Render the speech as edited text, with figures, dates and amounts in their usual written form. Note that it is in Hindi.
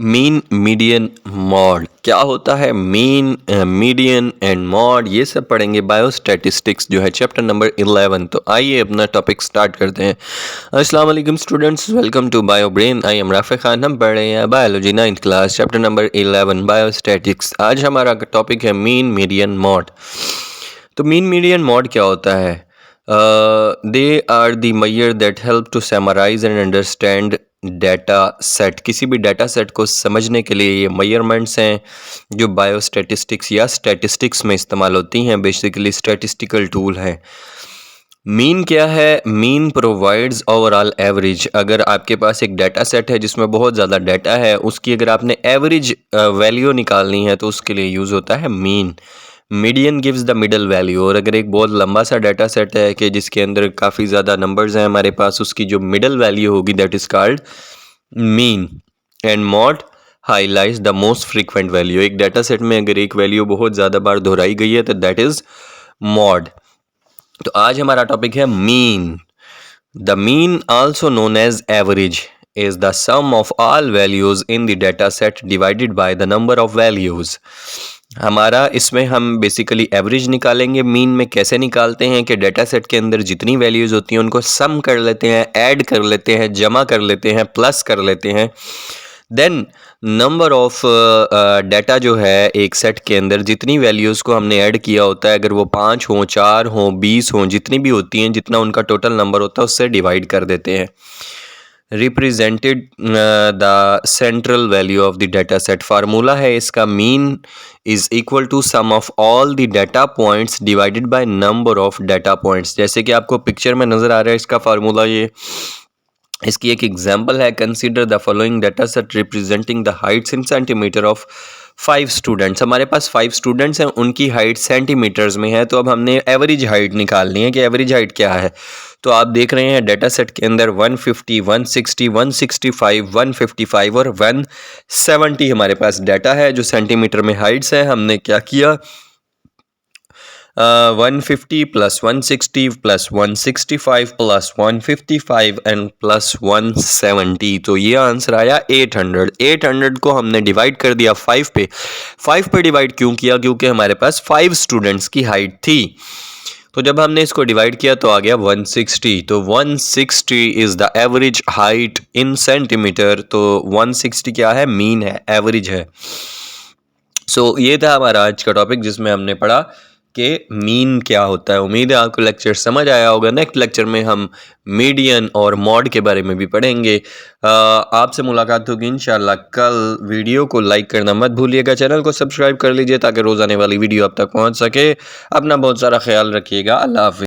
मीन मीडियन मॉड क्या होता है? मीन मीडियन एंड मॉड ये सब पढ़ेंगे बायोस्टैटिस्टिक्स जो है चैप्टर नंबर 11। तो आइए अपना टॉपिक स्टार्ट करते हैं। अस्सलाम वालेकुम students, welcome to bio brain. I am Rafay Khan. हम पढ़ रहे हैं biology 9th class chapter number 11 biostatistics. आज हमारा टॉपिक है मीन मीडियन मॉड। तो मीन मीडियन मॉड क्या होता है? They are the measure that help to summarise and understand data set. किसी भी डाटा सेट को समझने के लिए ये मेजरमेंट्स हैं जो बायोस्टैटिस्टिक्स या स्टैटिस्टिक्स में इस्तेमाल होती हैं। बेसिकली स्टैटिस्टिकल टूल है। मीन क्या है? Mean provides overall average. अगर आपके पास एक डाटा सेट है जिसमें बहुत ज़्यादा डाटा है, उसकी अगर आपने एवरेज वैल्यू निकालनी है तो उसके लिए यूज़ होता है mean. Median gives the middle value. और अगर एक बहुत लंबा सा डाटा सेट है कि जिसके अंदर काफ़ी ज़्यादा नंबर्स हैं हमारे पास, उसकी जो मिडल वैल्यू होगी that is called mean. And mod highlights the most frequent value. एक डाटा सेट में अगर एक वैल्यू बहुत ज़्यादा बार दोहराई गई है तो दैट इज़ मॉड। तो आज हमारा टॉपिक है mean. The mean also known as average is the sum of all values in the data set divided by the number of values। हमारा इसमें हम बेसिकली एवरेज निकालेंगे। मीन में कैसे निकालते हैं कि डाटा सेट के अंदर जितनी वैल्यूज़ होती हैं उनको सम कर लेते हैं, ऐड कर लेते हैं, जमा कर लेते हैं, प्लस कर लेते हैं। देन नंबर ऑफ डाटा जो है एक सेट के अंदर जितनी वैल्यूज़ को हमने ऐड किया होता है, अगर वो 5 हों, 4 हों, 20 हों, जितनी भी होती हैं, जितना उनका टोटल नंबर होता है उससे डिवाइड कर देते हैं। Represented the central value of the data set. Formula है इसका, mean is equal to sum of all the data points divided by number of data points. जैसे कि आपको पिक्चर में नज़र आ रहा है इसका फार्मूला ये। इसकी एक एग्जांपल है, consider the following data set representing the heights in centimetre of 5 students. हमारे पास 5 स्टूडेंट्स हैं, उनकी हाइट सेंटीमीटर्स में है। तो अब हमने एवरेज हाइट निकालनी है कि एवरेज हाइट क्या है। तो आप देख रहे हैं डाटा सेट के अंदर 150, 160, 165, 155 और 170 हमारे पास डाटा है जो सेंटीमीटर में हाइट्स है। हमने क्या किया, 150 plus 160 plus 165 plus 155 and plus 170। तो ये आंसर आया 800। 800 को हमने डिवाइड कर दिया 5 पे। 5 पे डिवाइड क्यों किया? क्योंकि हमारे पास 5 स्टूडेंट्स की हाइट थी। तो जब हमने इसको डिवाइड किया तो आ गया 160। तो 160 is the average height in centimetre. तो 160 क्या है? मीन है, एवरेज है। सो ये था हमारा आज का टॉपिक जिसमें हमने पढ़ा कि मीन क्या होता है। उम्मीद है आपको लेक्चर समझ आया होगा। नेक्स्ट लेक्चर में हम मीडियन और मॉड के बारे में भी पढ़ेंगे। आपसे मुलाकात होगी इंशाल्लाह कल। वीडियो को लाइक करना मत भूलिएगा, चैनल को सब्सक्राइब कर लीजिए ताकि रोज़ आने वाली वीडियो आप तक पहुंच सके। अपना बहुत सारा ख्याल रखिएगा। अल्लाह हाफ़िज़।